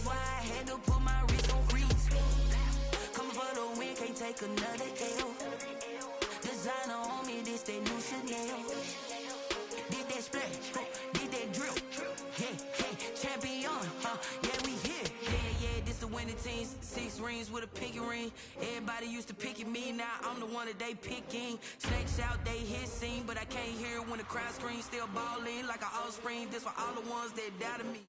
That's why I had to put my wrist on freeze. Coming for the win, can't take another L. Designer on me, this that new Chanel. Did that splash, did that drill. Yeah, champion, yeah, we here. Yeah, this the winning team. 6 rings with a pinky ring. Everybody used to picking me, now I'm the one that they picking. Snakes out, they hit scene, but I can't hear when the crowd screams. Still balling like an offspring. This for all the ones that doubted me.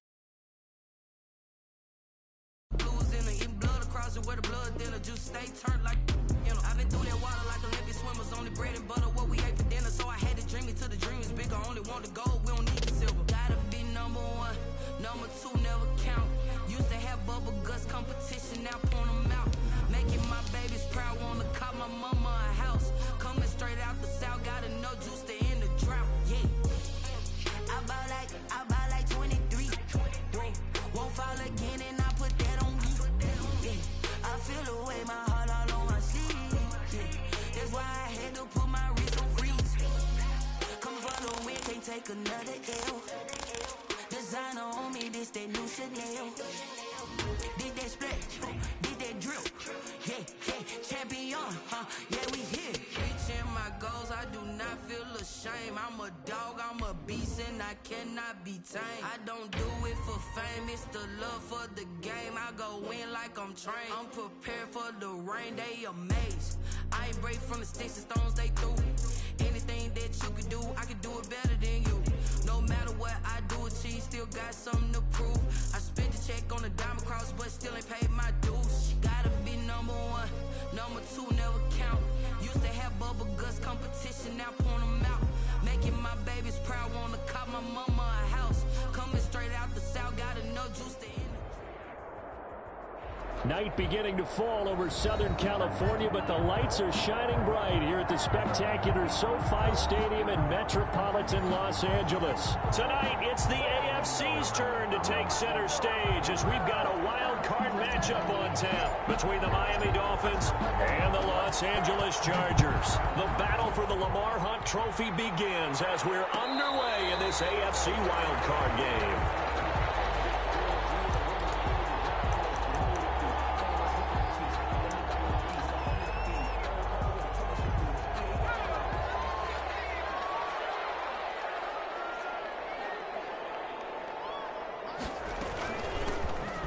Blues in the eating blood across it where the blood thinner. Juice stay turned like, you know. I've been through that water like Olympic swimmers. Only bread and butter, what we ate for dinner. So I had to dream it till the dream is bigger. Only want the gold, we don't need the silver. Gotta be number 1, number 2 never count. Used to have bubble guts competition, now point them out. Making my babies proud, wanna call my mama a house. Coming straight out the south, gotta know juice to end the drought. Yeah, I buy like 23. Won't fall again and I put that on me. Yeah, I feel the way, my heart all on my sleeve. Yeah, that's why I had to put my wrist on freeze. Coming for the win, can't take another L. Designer on me, this that new Chanel. Did that splash, did that drill. Yeah, champion, yeah, we here. Reaching my goals, I do not feel ashamed. I'm a dog, I'm a beast, and I cannot be tamed. I don't do it for fame, it's the love for the game. I go in like I'm trained. I'm prepared for the rain, they amazed. I ain't break from the sticks and stones they threw. Anything that you could do, I could do it better than you. No matter what I do, achieve, still got something to prove. I spent the check on the diamond cross, but still ain't paid my dues. Gotta be number 1, number 2 never count. Used to have bubble guts competition, now point them out. Making my babies proud, wanna call my mama a house. Coming straight out the south, gotta know juice to end. Night beginning to fall over Southern California, but the lights are shining bright here at the spectacular SoFi Stadium in metropolitan Los Angeles. Tonight, it's the AFC's turn to take center stage as we've got a wild card matchup on tap between the Miami Dolphins and the Los Angeles Chargers. The battle for the Lamar Hunt Trophy begins as we're underway in this AFC wild card game.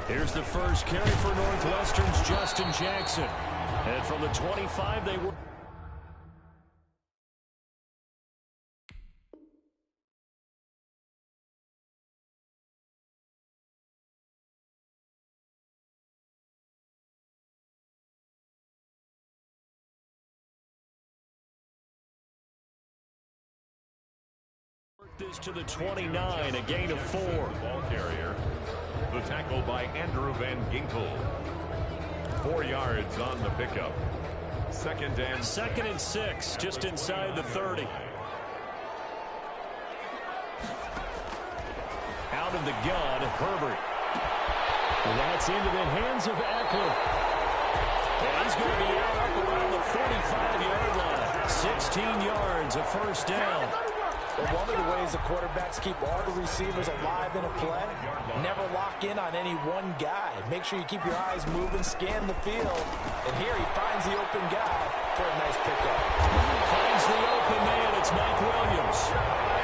Here's the first carry for Northwestern's Justin Jackson. And from the 25, they were... This to the 29, a gain of 4. Ball carrier. The tackle by Andrew Van Ginkel. 4 yards on the pickup. Second and 6, just inside the 30. Out of the gun, Herbert. And that's into the hands of Eckler. And he's going to be out up around the 45-yard line. 16 yards, a first down. But one of the ways the quarterbacks keep all the receivers alive in a play, never lock in on any one guy. Make sure you keep your eyes moving, scan the field. And here he finds the open guy for a nice pickup. Finds the open man, it's Mike Williams.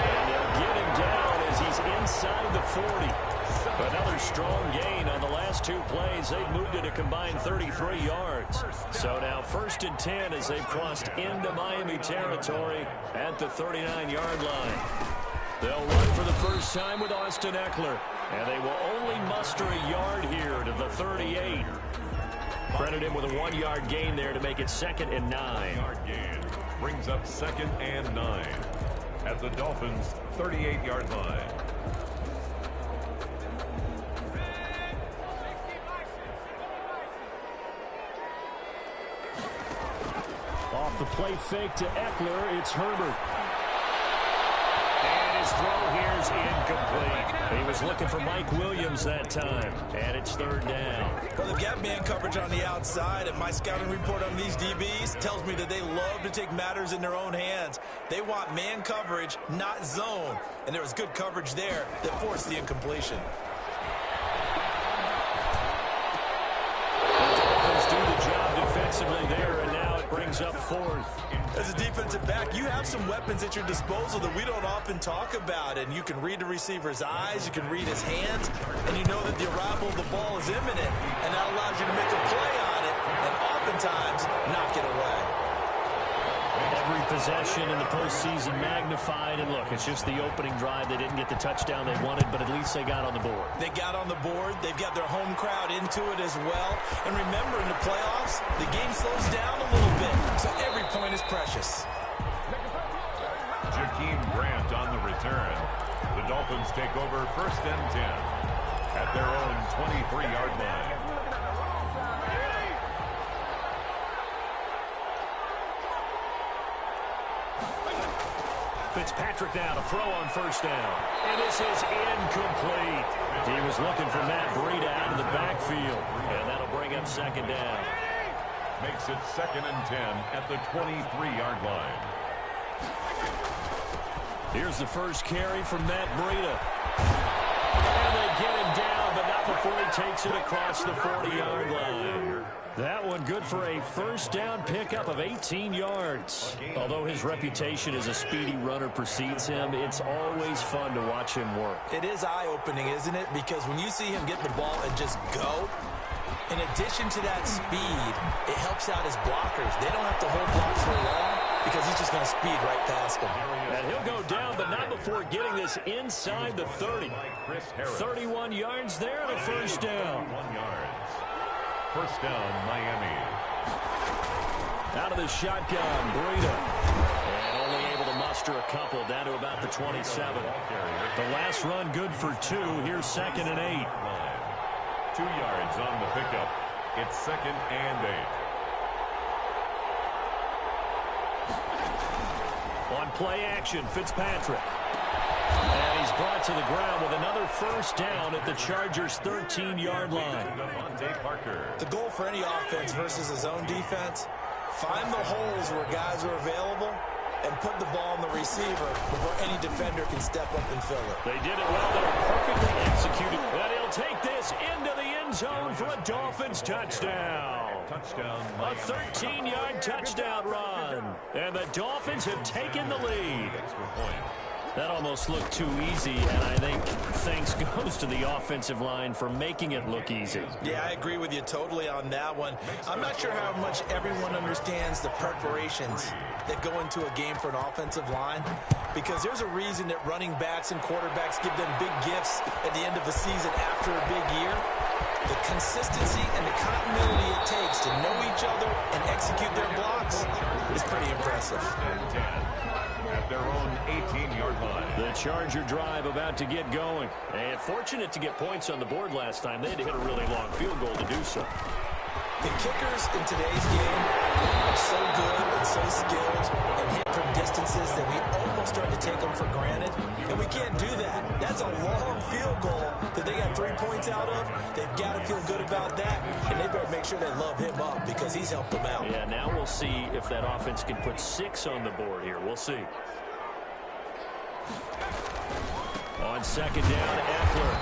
And they'll get him down as he's inside the 40. Another strong gain on the last 2 plays. They've moved it a combined 33 yards. So now 1st and 10 as they've crossed into Miami territory at the 39-yard line. They'll run for the first time with Austin Eckler. And they will only muster a yard here to the 38. Credit him with a 1-yard gain there to make it 2nd and 9. yard gain brings up 2nd and 9 at the Dolphins' 38-yard line. Off the play fake to Eckler, it's Herbert. And his throw here's incomplete. He was looking for Mike Williams that time, and it's 3rd down. Well, they've got man coverage on the outside, and my scouting report on these DBs tells me that they love to take matters in their own hands. They want man coverage, not zone, and there was good coverage there that forced the incompletion. 4th. As a defensive back, you have some weapons at your disposal that we don't often talk about, and you can read the receiver's eyes, you can read his hands, and you know that the arrival of the ball is imminent, and that allows you to make a play on it, and oftentimes knock it away. Every possession in the postseason magnified, and look, it's just the opening drive. They didn't get the touchdown they wanted, but at least they got on the board. They got on the board. They've got their home crowd into it as well. And remember, in the playoffs, the game slows down a little bit, so every point is precious. Jakeem Grant on the return. The Dolphins take over 1st and 10 at their own 23-yard line. Fitzpatrick now to throw on 1st down. And this is incomplete. He was looking for Matt Breida out of the backfield. And that'll bring up 2nd down. Makes it 2nd and 10 at the 23-yard line. Here's the first carry from Matt Breida. And they get him down, but not before he takes it across the 40-yard line. That one good for a 1st down pickup of 18 yards. Although his reputation as a speedy runner precedes him, it's always fun to watch him work. It is eye-opening, isn't it? Because when you see him get the ball and just go, in addition to that speed, it helps out his blockers. They don't have to hold blocks for long because he's just going to speed right past them. And he'll go down, but not before getting this inside the 30. 31 yards there and a 1st down. 1 yard. 1st down, Miami. Out of the shotgun, Breida. And only able to muster a couple down to about the 27. The last run good for 2. Here's 2nd and 8. 2 yards on the pickup. It's 2nd and 8. On play action, Fitzpatrick. And he's brought to the ground with another 1st down at the Chargers' 13-yard line. The goal for any offense versus a zone defense, find the holes where guys are available and put the ball on the receiver before any defender can step up and fill it. They did it well. They were perfectly executed. And he'll take this into the end zone for a Dolphins touchdown. A 13-yard touchdown run. And the Dolphins have taken the lead. That almost looked too easy, and I think thanks goes to the offensive line for making it look easy. Yeah, I agree with you totally on that one. I'm not sure how much everyone understands the preparations that go into a game for an offensive line, because there's a reason that running backs and quarterbacks give them big gifts at the end of the season after a big year. The consistency and the continuity it takes to know each other and execute their blocks is pretty impressive. At their own 18-yard line. The Charger drive about to get going. And fortunate to get points on the board last time. They had to hit a really long field goal to do so. The kickers in today's game are so good and so skilled and hit from distances that we almost start to take them for granted. And we can't do that. That's a long field goal that they got 3 points out of. They've got to feel good about that. And they better make sure they love him up because he's helped them out. Yeah, now we'll see if that offense can put 6 on the board here. We'll see. On 2nd down, Eckler.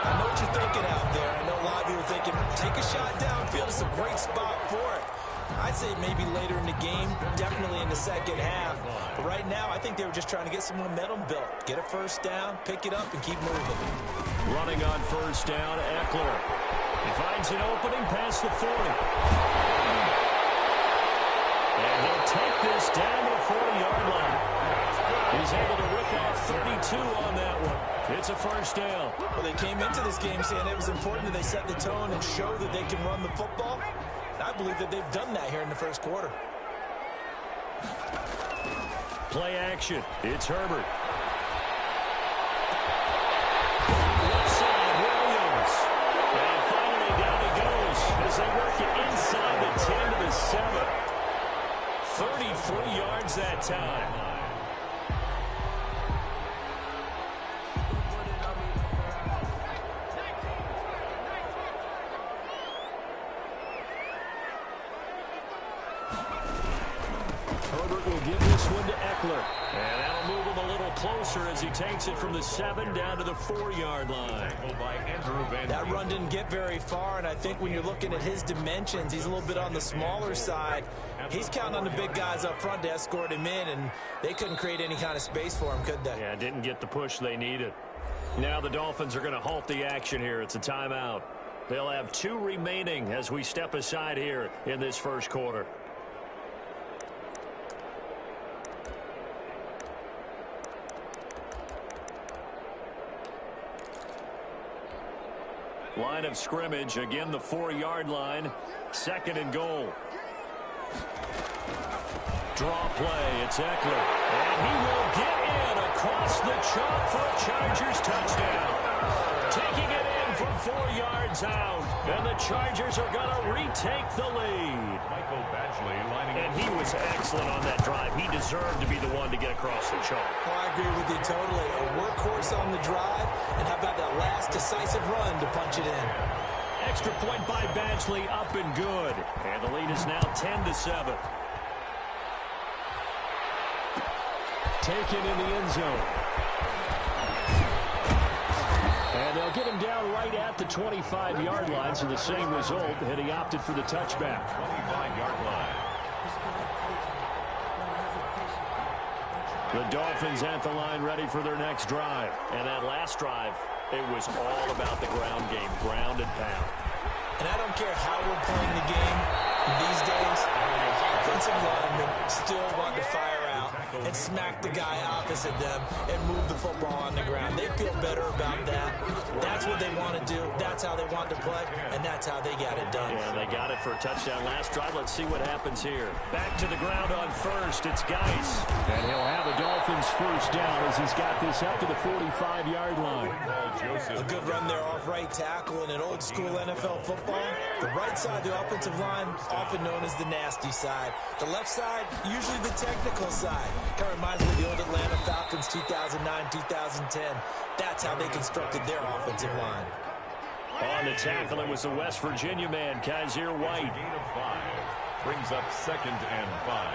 I know what you're thinking out there. I know a lot of you are thinking, take a shot downfield. It's a great spot for it. I'd say maybe later in the game, definitely in the second half. But right now, I think they were just trying to get some momentum built. Get a 1st down, pick it up, and keep moving. Running on 1st down, Eckler. He finds an opening past the 40. And he'll take this down to the 40-yard line. He's able to rip off 32 on that one. It's a 1st down. Well, they came into this game saying it was important that they set the tone and show that they can run the football. And I believe that they've done that here in the 1st quarter. Play action. It's Herbert. Left side, Williams. And finally down he goes as they work it inside the 10 to the 7. 33 yards that time. Herbert will give this one to Eckler. And that'll move him a little closer as he takes it from the 7 down to the 4-yard line. That run didn't get very far, and I think when you're looking at his dimensions, he's a little bit on the smaller side. He's counting on the big guys up front to escort him in, and they couldn't create any kind of space for him, could they? Yeah, didn't get the push they needed. Now the Dolphins are going to halt the action here. It's a timeout. They'll have 2 remaining as we step aside here in this first quarter. Line of scrimmage, again the 4-yard line, 2nd and goal. Draw play, it's Eckler, and he will get in across the chalk for a Chargers touchdown. Taking it in from 4 yards out, and the Chargers are going to retake the lead. And he was excellent on that drive. He deserved to be the one to get across the chalk. Well, I agree with you totally. A workhorse on the drive, and how about that last decisive run to punch it in? Extra point by Badgley, up and good. And the lead is now 10-7. Taken in the end zone. And they'll get him down right at the 25-yard line, so the same result, and he opted for the touchback. 25-yard line. The Dolphins at the line ready for their next drive. And that last drive, it was all about the ground game, ground and pound. And I don't care how we're playing the game these days, offensive linemen still want to fire out and smack the guy opposite them and move the football on the ground. They feel better about that. That's what they want to do. That's how they want to play, and that's how they got it done. Yeah, they got it for a touchdown last drive. Let's see what happens here. Back to the ground on first. It's Geis. And he'll have a Dolphins first down as he's got this up to the 45-yard line. A good run there off right tackle in an old-school NFL football. The right side, the offensive line, often known as the nasty side. The left side, usually the technical side. Kind of reminds me of the old Atlanta Falcons 2009, 2010. That's how they constructed their offensive line. On the tackle, it was the West Virginia man, Kaiser White. Gain of 5 brings up 2nd and 5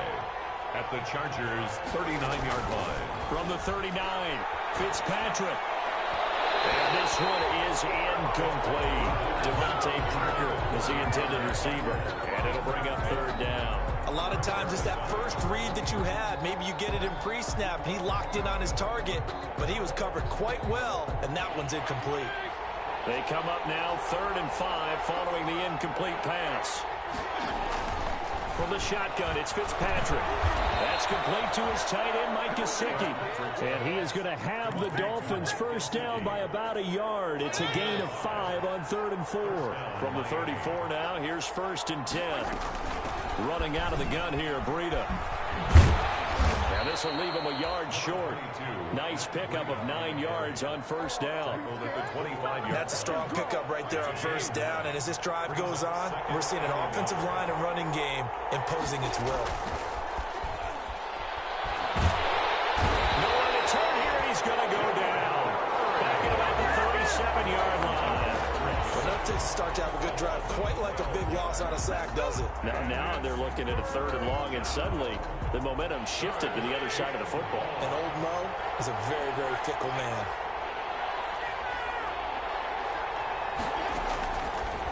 at the Chargers' 39-yard line. From the 39, Fitzpatrick. And this one is incomplete. Devontae Parker is the intended receiver. And it'll bring up 3rd down. A lot of times it's that first read that you had. Maybe you get it in pre-snap. He locked in on his target, but he was covered quite well, and that one's incomplete. They come up now 3rd and 5 following the incomplete pass. From the shotgun, it's Fitzpatrick. That's complete to his tight end, Mike Gesicki. And he is going to have the Dolphins first down by about a yard. It's a gain of 5 on 3rd and 4. From the 34 now, here's 1st and 10. Running out of the gun here, Breida. And this will leave him a yard short. Nice pickup of 9 yards on first down. That's a strong pickup right there on first down. And as this drive goes on, we're seeing an offensive line and running game imposing its will. Nowhere to turn here, and he's going to go down. Back at about the 37-yard line. Well, enough to start to have a good drive. Quite like a big loss on a sack, does it? Now they're looking at a 3rd and long, and suddenly the momentum shifted to the other side of the football. And old Mo is a very, very fickle man.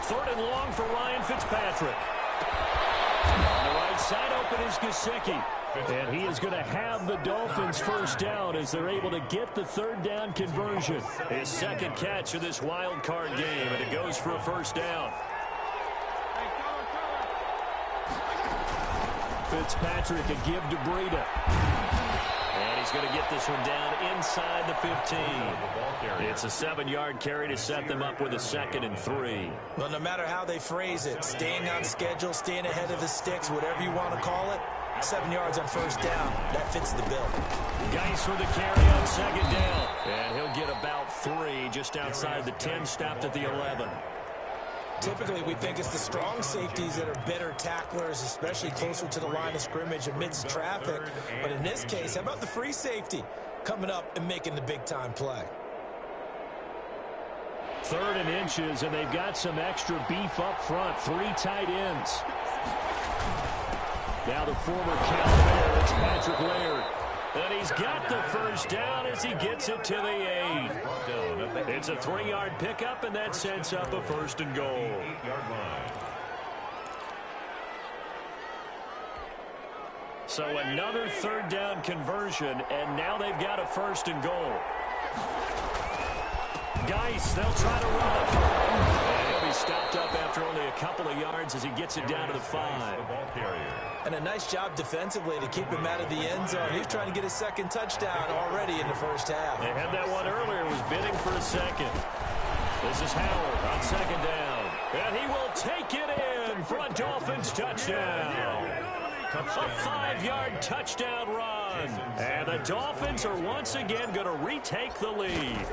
3rd and long for Ryan Fitzpatrick. On the right side open is Gesicki. And he is going to have the Dolphins first down as they're able to get the 3rd down conversion. His 2nd catch of this wild card game, and it goes for a first down. Fitzpatrick, a give to Breida. And he's going to get this one down inside the 15. It's a 7-yard carry to set them up with a 2nd and 3. Well, no matter how they phrase it, staying on schedule, staying ahead of the sticks, whatever you want to call it, 7 yards on first down. That fits the bill. Geis for the carry on 2nd down. And he'll get about 3 just outside the 10, stopped at the 11. Typically, we think it's the strong safeties that are better tacklers, especially closer to the line of scrimmage amidst traffic. But in this case, how about the free safety coming up and making the big-time play? 3rd and inches, and they've got some extra beef up front. 3 tight ends. Now the former Cal Bear, it's Patrick Laird. And he's got the first down as he gets it to the 8. It's a 3-yard pickup, and that sets up a 1st and goal. So another 3rd down conversion, and now they've got a 1st and goal. Geis, they'll try to run. And he'll be stopped up after only a couple of yards as he gets it down to the 5. And a nice job defensively to keep him out of the end zone. He's trying to get his 2nd touchdown already in the first half. They had that one earlier, was bidding for a 2nd. This is Howard on 2nd down. And he will take it in for a Dolphins touchdown. A 5-yard touchdown run. And the Dolphins are once again going to retake the lead.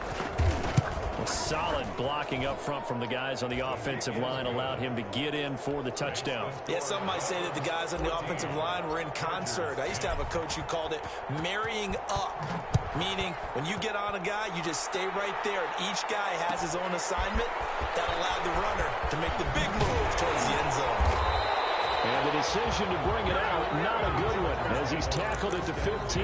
Solid blocking up front from the guys on the offensive line allowed him to get in for the touchdown. Yeah, some might say that the guys on the offensive line were in concert. I used to have a coach who called it marrying up, meaning when you get on a guy, you just stay right there, and each guy has his own assignment. That allowed the runner to make the big move towards the end zone. And the decision to bring it out, not a good one, as he's tackled at the 15.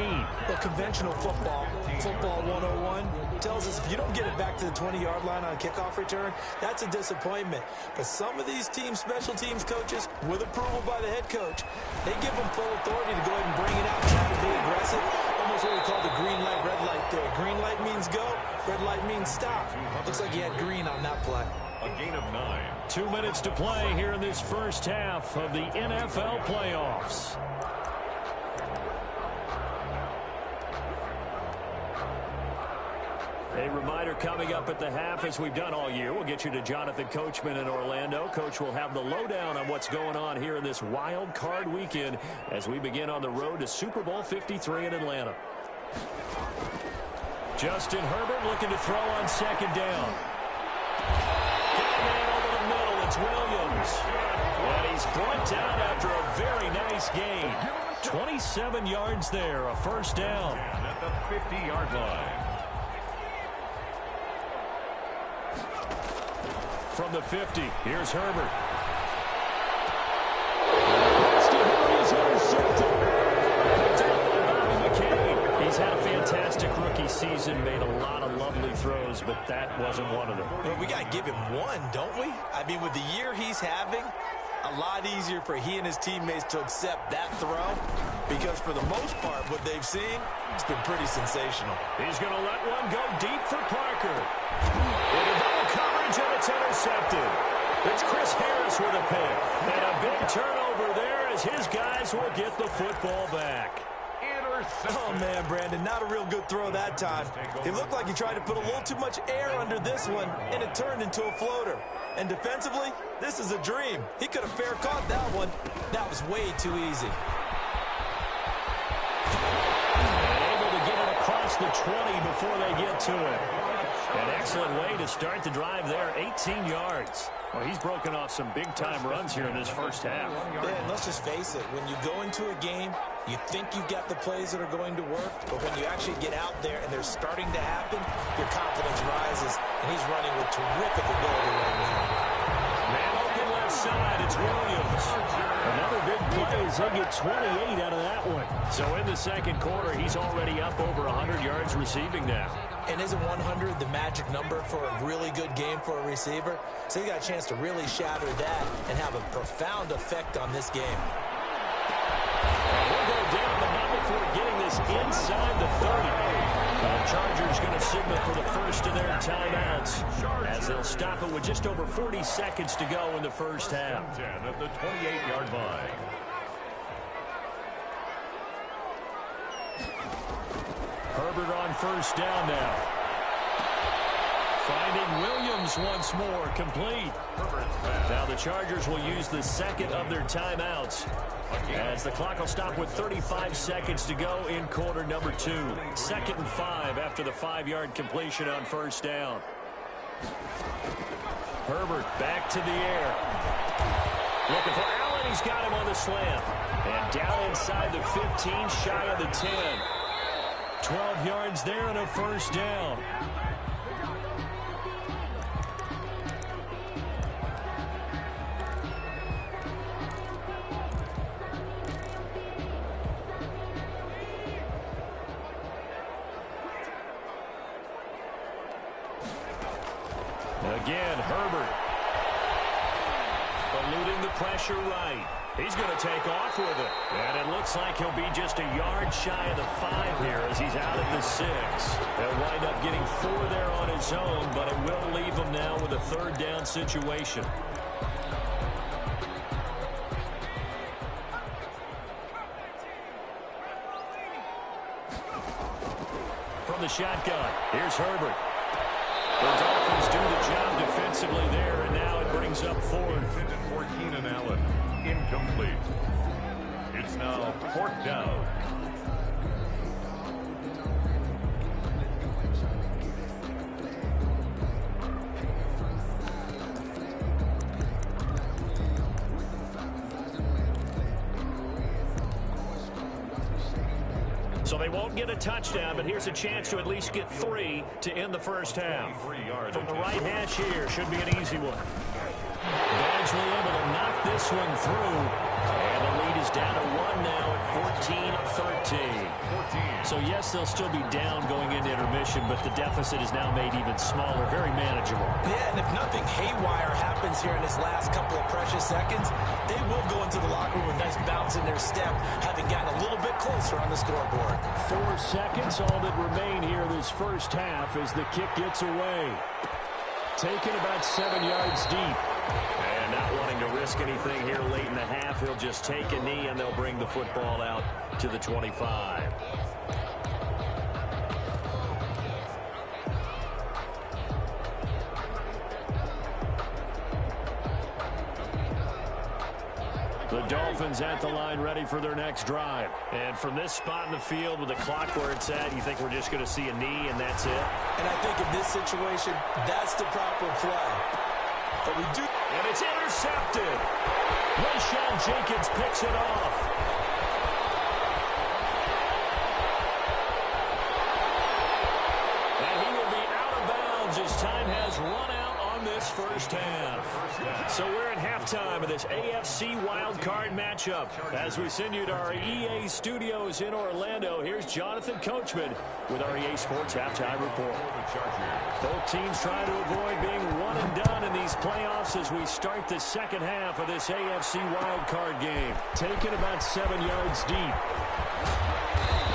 Well, conventional football 101, tells us if you don't get it back to the 20-yard line on a kickoff return, that's a disappointment. But some of these teams, special teams coaches, with approval by the head coach, they give them full authority to go ahead and bring it out, try to be aggressive. Almost what we call the green light, red light there. Green light means go, red light means stop. Looks like he had green on that play. A gain of 9. 2 minutes to play here in this first half of the NFL playoffs. A reminder coming up at the half, as we've done all year. We'll get you to Jonathan Coachman in Orlando. Coach will have the lowdown on what's going on here in this wild card weekend as we begin on the road to Super Bowl 53 in Atlanta. Justin Herbert looking to throw on 2nd down. Man over the middle, it's Williams. And he's brought down after a very nice gain. 27 yards there, a 1st down. At the 50-yard line. From the 50, here's Herbert. He's had a fantastic rookie season, made a lot of lovely throws, but that wasn't one of them. Well, we got to give him one, don't we? I mean, with the year he's having, a lot easier for he and his teammates to accept that throw, because for the most part, what they've seen, it's been pretty sensational. He's going to let one go deep for Parker. Into double coverage, and it's intercepted. It's Chris Harris with a pick. And a big turnover there as his guys will get the football back. Oh, man, Brandon, not a real good throw that time. It looked like he tried to put a little too much air under this one, and it turned into a floater. And defensively, this is a dream. He could have fair caught that one. That was way too easy. And able to get it across the 20 before they get to it. An excellent way to start the drive there, 18 yards. Well, he's broken off some big-time runs here in this first half. Yeah, and let's just face it. When you go into a game, you think you've got the plays that are going to work, but when you actually get out there and they're starting to happen, your confidence rises, and he's running with terrific ability right now. Man open left side, it's Williams. Another big play as they get 28 out of that one. So in the second quarter, he's already up over 100 yards receiving now. And isn't 100 the magic number for a really good game for a receiver? So you got a chance to really shatter that and have a profound effect on this game. We'll go down, but not before getting this inside the 30. The Chargers going to signal for the first of their timeouts as they'll stop it with just over 40 seconds to go in the first half. At the 28-yard line. Herbert on 1st down now. Finding Williams once more, complete. Now the Chargers will use the second of their timeouts as the clock will stop with 35 seconds to go in quarter number 2. 2nd and 5 after the 5-yard completion on 1st down. Herbert back to the air. Looking for Allen. He's got him on the slant. And down inside the 15, shy of the 10. 12 yards there and a 1st down. again. Herbert. Eluding the pressure right. He's going to take off with it. And it looks like he'll be just a yard shy of the 5 here as he's out at the 6. He'll wind up getting 4 there on his own, but it will leave him now with a 3rd down situation. From the shotgun, here's Herbert. The Dolphins do the job defensively there, and now it brings up 4th. Intended for Keenan Allen. Incomplete. It's now 4th down. So they won't get a touchdown, but here's a chance to at least get 3 to end the first half. From the right hash here, should be an easy one. Badgley able to knock this one through. And the lead is down to 1 now at 14-13. So, yes, they'll still be down going into intermission, but the deficit is now made even smaller, very manageable. Yeah, and if nothing haywire happens here in this last couple of precious seconds, they will go into the locker room with a nice bounce in their step, having gotten a little bit closer on the scoreboard. 4 seconds, all that remain here this first half as the kick gets away. Taken about 7 yards deep. And not wanting to risk anything here late in the half, he'll just take a knee and they'll bring the football out to the 25. The Dolphins at the line ready for their next drive. And from this spot in the field with the clock where it's at, you think we're just going to see a knee and that's it? And I think in this situation, that's the proper play. But we do... And it's intercepted. Rayshon Jenkins picks it off. And he will be out of bounds as time has run out on this first half. So we're at halftime of this AFC Wildcard matchup. As we send you to our EA studios in Orlando, here's Jonathan Coachman with our EA Sports Halftime Report. Both teams trying to avoid being one and done in these playoffs as we start the second half of this AFC Wildcard game. Taken about 7 yards deep.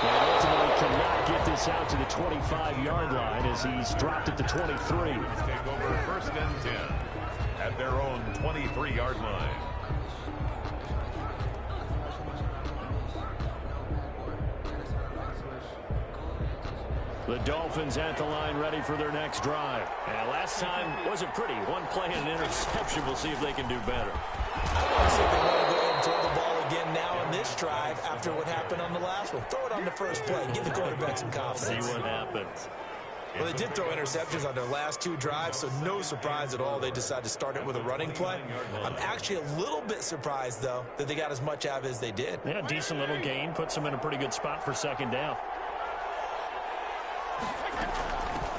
And ultimately cannot get this out to the 25-yard line as he's dropped at the 23. Take over 1st and 10 at their own 23-yard line. The Dolphins at the line ready for their next drive. And last time wasn't pretty. One play and an interception. We'll see if they can do better. I want to see if they want to go ahead and throw the ball again now in this drive after what happened on the last one. Throw it on the first play. Give the quarterback some confidence. See what happens. Well, they did throw interceptions on their last 2 drives, so no surprise at all they decided to start it with a running play. I'm actually a little bit surprised, though, that they got as much out of it as they did. Yeah, decent little gain. Puts them in a pretty good spot for 2nd down.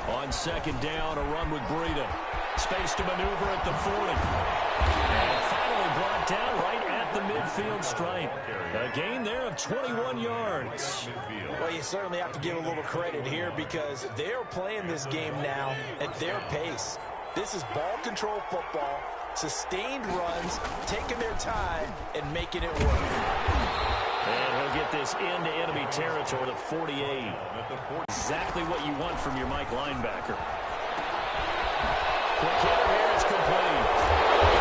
On 2nd down, a run with Breida. Space to maneuver at the 40. And finally brought down right at the midfield stripe. A gain there of 21 yards. Well, you certainly have to give a little credit here because they're playing this game now at their pace. This is ball control football, sustained runs, taking their time, and making it work. And he'll get this into enemy territory to 48. Exactly what you want from your Mike linebacker. Quick hitter here, it's complete.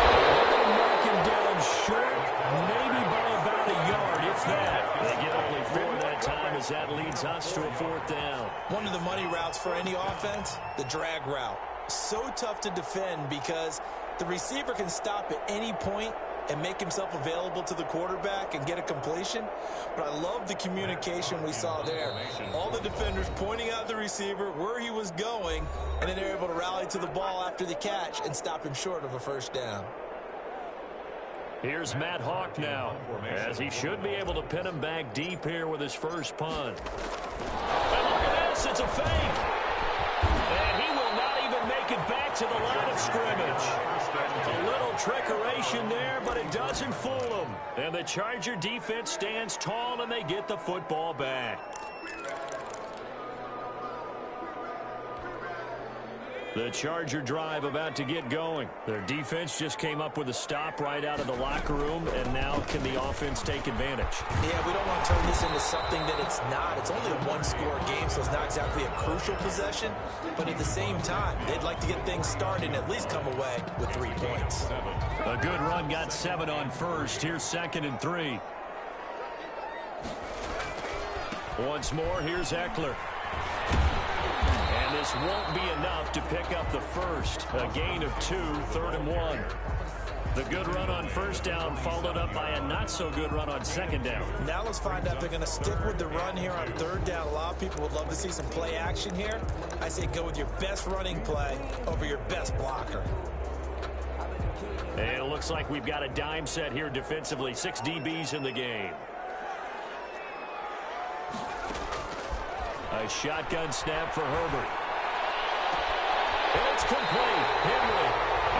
They're going to mark him down short, maybe by about a yard, if that. They get only 4 that time as that leads us to a 4th down. One of the money routes for any offense, the drag route. So tough to defend because the receiver can stop at any point and make himself available to the quarterback and get a completion. But I love the communication we saw there. All the defenders pointing out the receiver where he was going, and then they're able to rally to the ball after the catch and stop him short of a 1st down. Here's Matt Hawk now, as he should be able to pin him back deep here with his first punt. And look at this, it's a fake. And he will not even make it back to the line of scrimmage. A little trickeration there, but it doesn't fool them. And the Charger defense stands tall, and they get the football back. The Charger drive about to get going. Their defense just came up with a stop right out of the locker room, and now can the offense take advantage? Yeah, we don't want to turn this into something that it's not. It's only a one-score game, so it's not exactly a crucial possession. But at the same time, they'd like to get things started and at least come away with 3 points. A good run got 7 on first. Here's 2nd and 3. Once more, here's Eckler. And this won't be enough to pick up the first. A gain of 2, 3rd and 1. The good run on first down followed up by a not-so-good run on 2nd down. Now let's find out if they're going to stick with the run here on 3rd down. A lot of people would love to see some play action here. I say go with your best running play over your best blocker. And it looks like we've got a dime set here defensively. 6 DBs in the game. A shotgun snap for Herbert. It's complete. Henry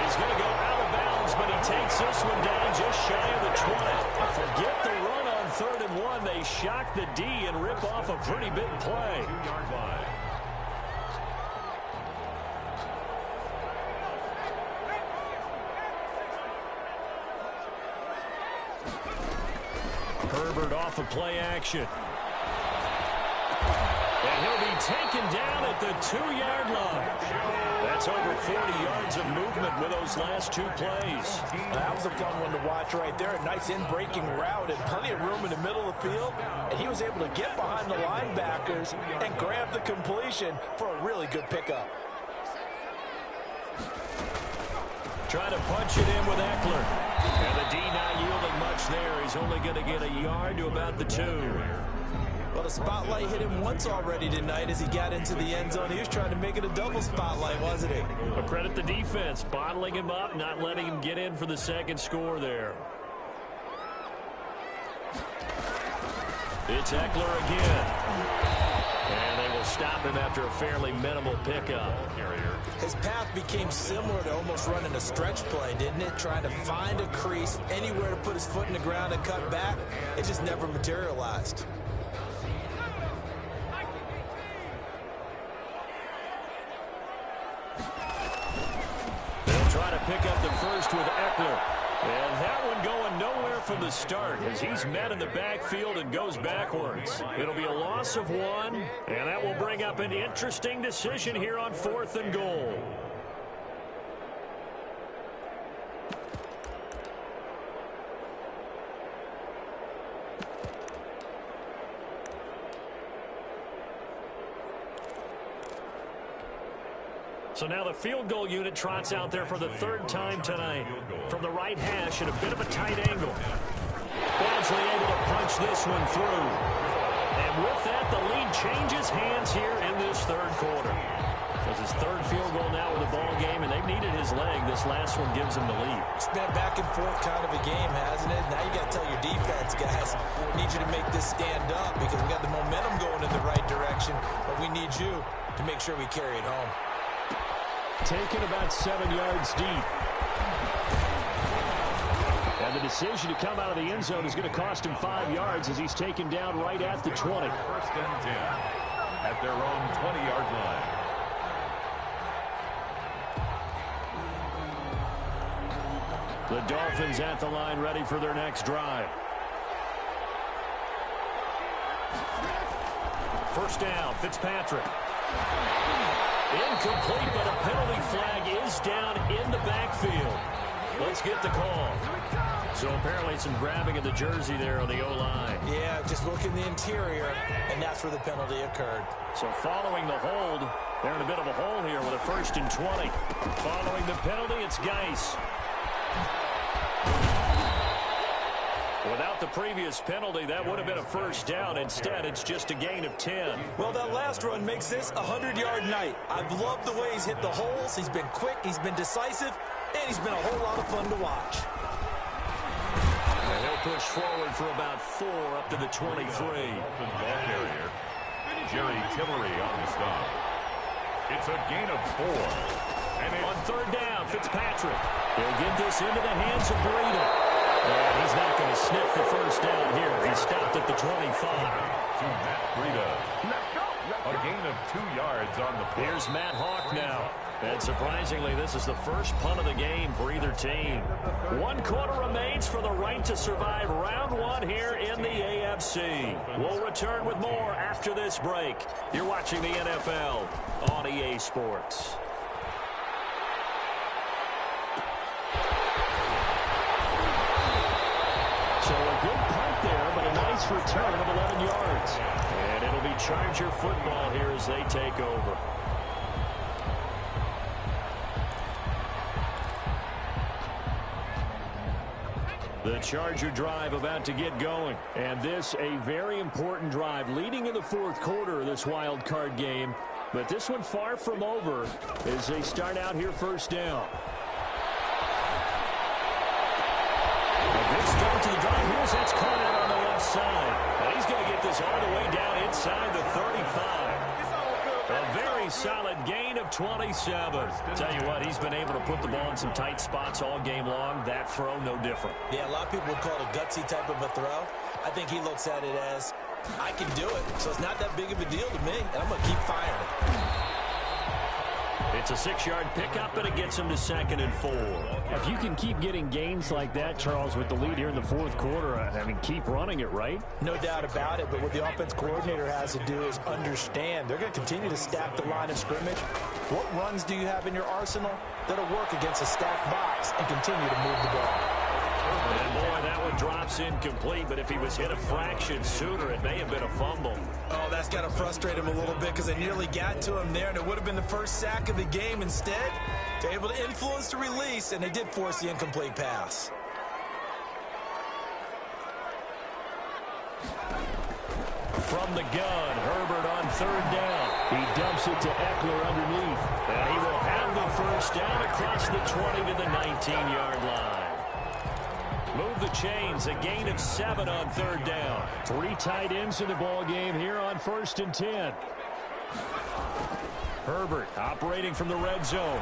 is going to go out of bounds, but he takes this one down just shy of the 20. Forget the run on 3rd and 1. They shock the D and rip off a pretty big play. 2-yard line. Herbert off of play action. And he'll be taken down at the 2-yard line. That's over 40 yards of movement with those last 2 plays. That was a fun one to watch right there. A nice in-breaking route and plenty of room in the middle of the field. And he was able to get behind the linebackers and grab the completion for a really good pickup. Trying to punch it in with Eckler. And the D not yielding much there. He's only going to get a yard to about the 2. Well, the spotlight hit him once already tonight as he got into the end zone. He was trying to make it a double spotlight, wasn't he? But credit the defense, bottling him up, not letting him get in for the 2nd score there. It's Eckler again. And they will stop him after a fairly minimal pickup. His path became similar to almost running a stretch play, didn't it? Trying to find a crease, anywhere to put his foot in the ground and cut back. It just never materialized. Try to pick up the first with Eckler. And that one going nowhere from the start as he's met in the backfield and goes backwards. It'll be a loss of 1, and that will bring up an interesting decision here on 4th and goal. So now the field goal unit trots out there for the 3rd time tonight. From the right hash at a bit of a tight angle. Badgley able to punch this one through. And with that, the lead changes hands here in this 3rd quarter. It's his 3rd field goal now with the ball game, and they've needed his leg. This last one gives him the lead. It's been a back and forth kind of a game, hasn't it? Now you got to tell your defense, guys, need you to make this stand up because we got the momentum going in the right direction, but we need you to make sure we carry it home. Taken about 7 yards deep. And the decision to come out of the end zone is going to cost him 5 yards as he's taken down right at the 20. 1st and 10 at their own 20-yard line. The Dolphins at the line ready for their next drive. 1st down, Fitzpatrick. Incomplete, but a penalty flag is down in the backfield. Let's get the call. So apparently some grabbing of the jersey there on the O-line. Yeah, just look in the interior, and that's where the penalty occurred. So following the hold, they're in a bit of a hole here with a 1st and 20. Following the penalty, it's Geis. Without the previous penalty, that would have been a 1st down. Instead, it's just a gain of 10. Well, that last run makes this a 100-yard night. I've loved the way he's hit the holes. He's been quick, he's been decisive, and he's been a whole lot of fun to watch. And he'll push forward for about 4 up to the 23. Dolphins ball carrier, Jerry Tillery on the stop. It's a gain of 4. And on 3rd down, Fitzpatrick. He'll get this into the hands of Breida. And he's not going to sniff the 1st down here. He stopped at the 25. To Matt Breida. A gain of 2 yards on the play. Here's Matt Hawk now. And surprisingly, this is the first punt of the game for either team. 1 quarter remains for the right to survive round 1 here in the AFC. We'll return with more after this break. You're watching the NFL on EA Sports. So a good punt there, but a nice return of 11 yards. And it'll be Charger football here as they take over. The Charger drive about to get going. And this a very important drive leading in the 4th quarter of this wild card game. But this one far from over as they start out here first down. A good start to the drive. Here's that's caught out on the left side. And he's going to get this all the way down inside the 35. A very solid gain of 27. Tell you what, he's been able to put the ball in some tight spots all game long. That throw, no different. Yeah, a lot of people would call it a gutsy type of a throw. I think he looks at it as, I can do it. So it's not that big of a deal to me, and I'm going to keep firing. It's a 6-yard pickup, and it gets him to 2nd and 4. If you can keep getting gains like that, Charles, with the lead here in the 4th quarter, I mean, keep running it, right? No doubt about it, but what the offense coordinator has to do is understand. They're going to continue to stack the line of scrimmage. What runs do you have in your arsenal that'll work against a stacked box and continue to move the ball? And boy, that one drops incomplete, but if he was hit a fraction sooner, it may have been a fumble. Oh, that's got to frustrate him a little bit because they nearly got to him there, and it would have been the first sack of the game. Instead, they're able to influence the release, and they did force the incomplete pass. From the gun, Herbert on 3rd down. He dumps it to Eckler underneath. And he will have the first down across the 20 to the 19-yard line. Move the chains, a gain of 7 on 3rd down. 3 tight ends in the ball game here on 1st and 10. Herbert operating from the red zone.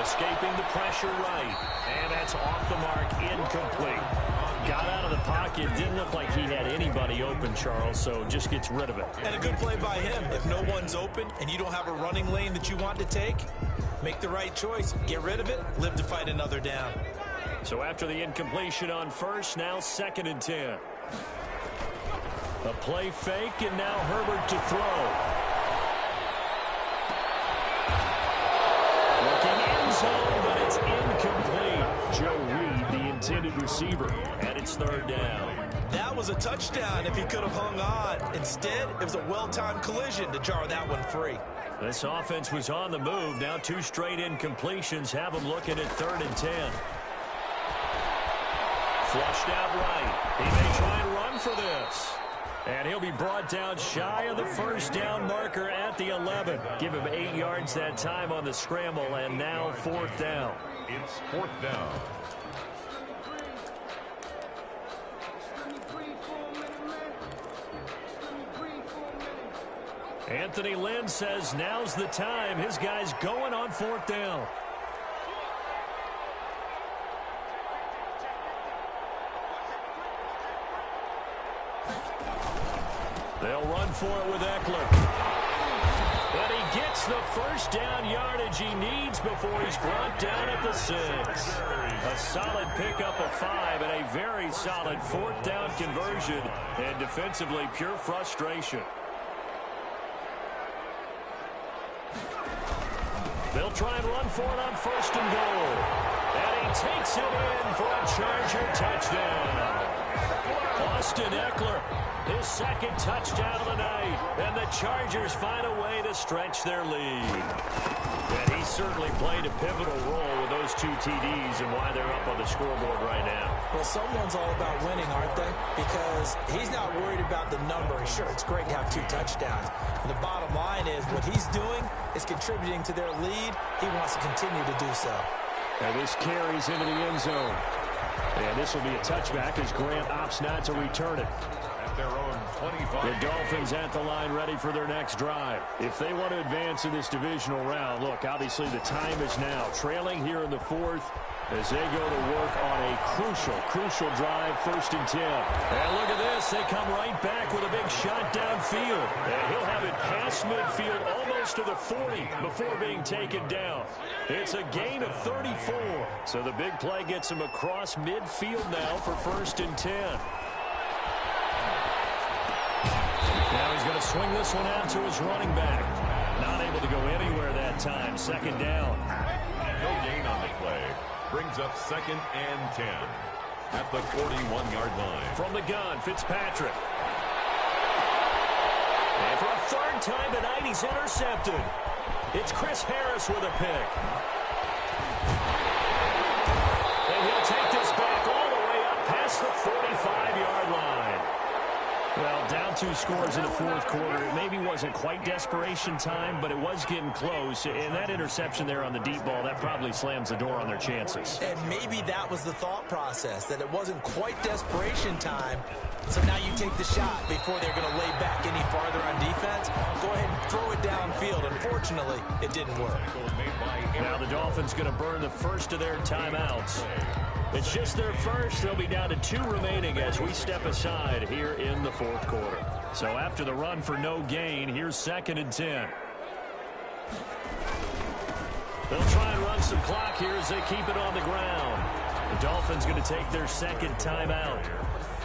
Escaping the pressure right. And that's off the mark, incomplete. Got out of the pocket, didn't look like he had anybody open, Charles, so just gets rid of it. And a good play by him. If no one's open and you don't have a running lane that you want to take, make the right choice. Get rid of it, live to fight another down. So after the incompletion on 1st, now 2nd and 10. A play fake, and now Herbert to throw. Looking end zone, but it's incomplete. Joe Reed, the intended receiver. And it's 3rd down. That was a touchdown if he could have hung on. Instead, it was a well-timed collision to jar that one free. This offense was on the move. Now 2 straight incompletions have them looking at 3rd and 10. Flushed out right. He may try and run for this. And he'll be brought down shy of the first down marker at the 11. Give him 8 yards that time on the scramble, and now 4th down. It's 4th down. Anthony Lynn says now's the time. His guy's going on 4th down. They'll run for it with Eckler. And he gets the first down yardage he needs before he's brought down at the 6. A solid pickup of 5 and a very solid 4th down conversion. And defensively, pure frustration. They'll try and run for it on 1st and goal. And he takes it in for a Charger touchdown. Austin Eckler, his 2nd touchdown of the night. And the Chargers find a way to stretch their lead. And he certainly played a pivotal role with those 2 TDs and why they're up on the scoreboard right now. Well, someone's all about winning, aren't they? Because he's not worried about the number. Sure, it's great to have 2 touchdowns. But the bottom line is what he's doing is contributing to their lead. He wants to continue to do so. And this carries into the end zone. And this will be a touchback as Grant opts not to return it. At their own 25. The Dolphins at the line ready for their next drive. If they want to advance in this divisional round, look, obviously the time is now. Trailing here in the fourth as they go to work on a crucial drive, 1st and 10. And look at this. They come right back with a big shot downfield. And he'll have it past midfield almost to the 40 before being taken down. It's a gain of 34. So the big play gets him across midfield now for 1st and 10. Now he's going to swing this one out to his running back. Not able to go anywhere that time. 2nd down. No gain on the play. Brings up 2nd and 10 at the 41-yard line. From the gun, Fitzpatrick. And for a 3rd time tonight, he's intercepted. It's Chris Harris with a pick. And he'll take this back all the way up past the 45-yard line. Well, down 2 scores in the 4th quarter. It maybe wasn't quite desperation time, but it was getting close. And that interception there on the deep ball, that probably slams the door on their chances. And maybe that was the thought process, that it wasn't quite desperation time. So now you take the shot before they're going to lay back any farther on defense. Go ahead and throw it downfield. Unfortunately, it didn't work. Now the Dolphins going to burn the first of their timeouts. It's just their first. They'll be down to 2 remaining as we step aside here in the 4th quarter. So after the run for no gain, here's 2nd and 10. They'll try and run some clock here as they keep it on the ground. The Dolphins going to take their 2nd timeout.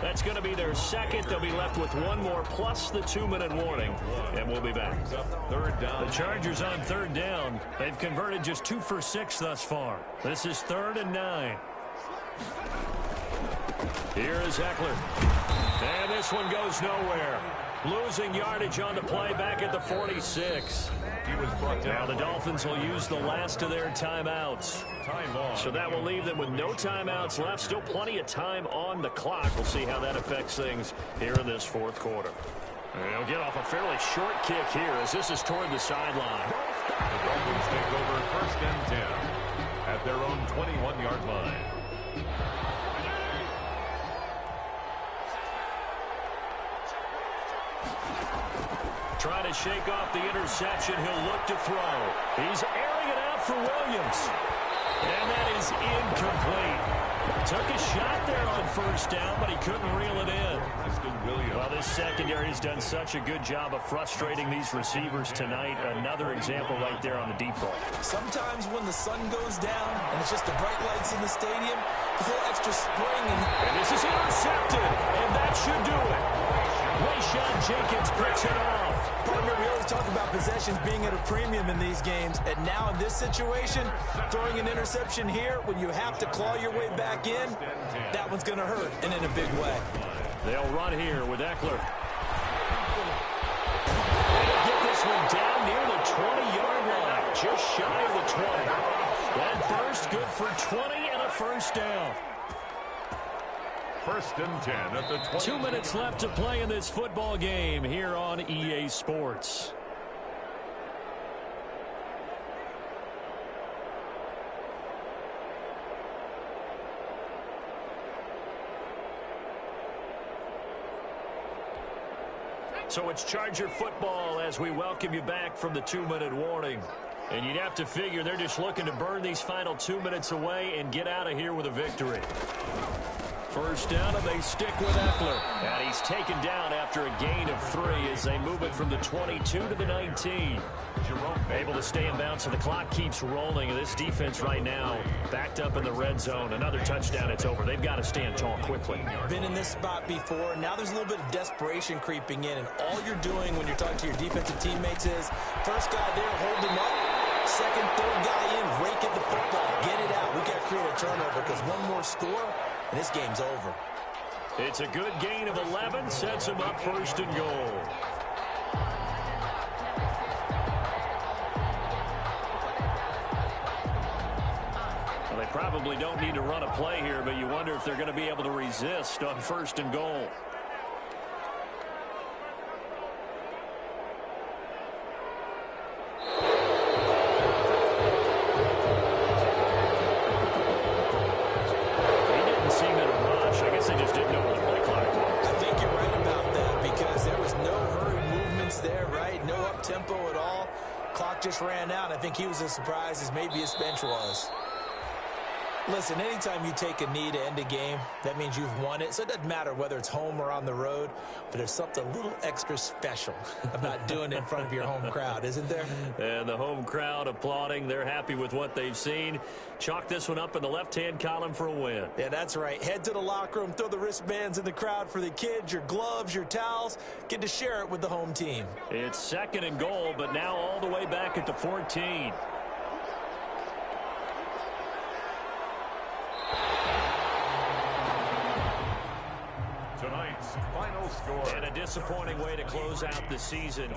That's going to be their 2nd. They'll be left with 1 more plus the 2-minute warning, and we'll be back. 3rd down. The Chargers on 3rd down. They've converted just 2 for 6 thus far. This is 3rd and 9. Here is Eckler. And this one goes nowhere. Losing yardage on the play back at the 46. He was brought down. Now the Dolphins will use the last of their timeouts. So that will leave them with no timeouts left. Still plenty of time on the clock. We'll see how that affects things here in this 4th quarter. And they'll get off a fairly short kick here as this is toward the sideline. The Dolphins take over 1st and 10 at their own 21-yard line. Trying to shake off the interception. He'll look to throw. He's airing it out for Williams. And that is incomplete. Took a shot there on 1st down, but he couldn't reel it in. Well, this secondary has done such a good job of frustrating these receivers tonight. Another example right there on the deep ball. Sometimes when the sun goes down and it's just the bright lights in the stadium, there's a little extra spring. And this is intercepted, and that should do it. Rayshon Jenkins picks it off. Partner, we always talk about possessions being at a premium in these games, and now in this situation, throwing an interception here when you have to claw your way back in, that one's going to hurt, and in a big way. They'll run here with Eckler. They'll get this one down near the 20-yard line, just shy of the 20. That burst good for 20 and a 1st down. 1st and 10 at the 20. 2 minutes left to play in this football game here on EA Sports. So it's Charger football as we welcome you back from the 2-minute warning. And you'd have to figure they're just looking to burn these final 2 minutes away and get out of here with a victory. 1st down, and they stick with Eckler. And he's taken down after a gain of 3 as they move it from the 22 to the 19. Jerome able to stay in bounds, so the clock keeps rolling. And this defense right now backed up in the red zone. Another touchdown, it's over. They've got to stand tall quickly. Been in this spot before. Now there's a little bit of desperation creeping in, and all you're doing when you're talking to your defensive teammates is, first guy there, hold him up. 2nd, 3rd guy in, rake at the football. Get it out. We got to create a turnover because one more score, and this game's over. It's a good gain of 11. Sets him up 1st and goal. Well, they probably don't need to run a play here, but you wonder if they're going to be able to resist on 1st and goal. just didn't know where the play clock was. I think you're right about that because there was no hurried movements there, right? No up-tempo at all. Clock just ran out. I think he was as surprised as maybe his bench was. Listen, anytime you take a knee to end a game, that means you've won it. So it doesn't matter whether it's home or on the road, but there's something a little extra special about doing it in front of your home crowd, isn't there? And the home crowd applauding. They're happy with what they've seen. Chalk this one up in the left-hand column for a win. Yeah, that's right. Head to the locker room, throw the wristbands in the crowd for the kids, your gloves, your towels. Get to share it with the home team. It's 2nd and goal, but now all the way back at the 14. Tonight's final score. And a disappointing way to close out the season.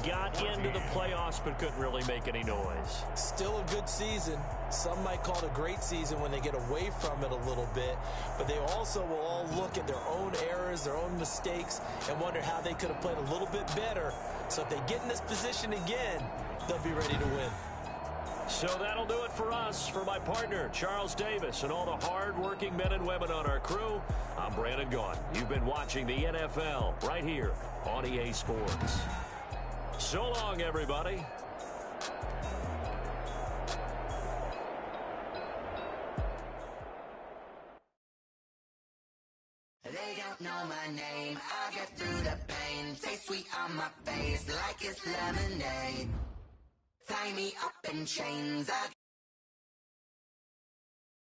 He got into the playoffs but couldn't really make any noise. Still a good season. Some might call it a great season when they get away from it a little bit. But they also will all look at their own errors, their own mistakes, and wonder how they could have played a little bit better. So if they get in this position again, they'll be ready to win. So that'll do it for us. For my partner, Charles Davis, and all the hard-working men and women on our crew, I'm Brandon Gaughan. You've been watching the NFL right here on EA Sports. So long, everybody. They don't know my name. I get through the pain. Taste sweet on my face like it's lemonade. Tie me up in chains.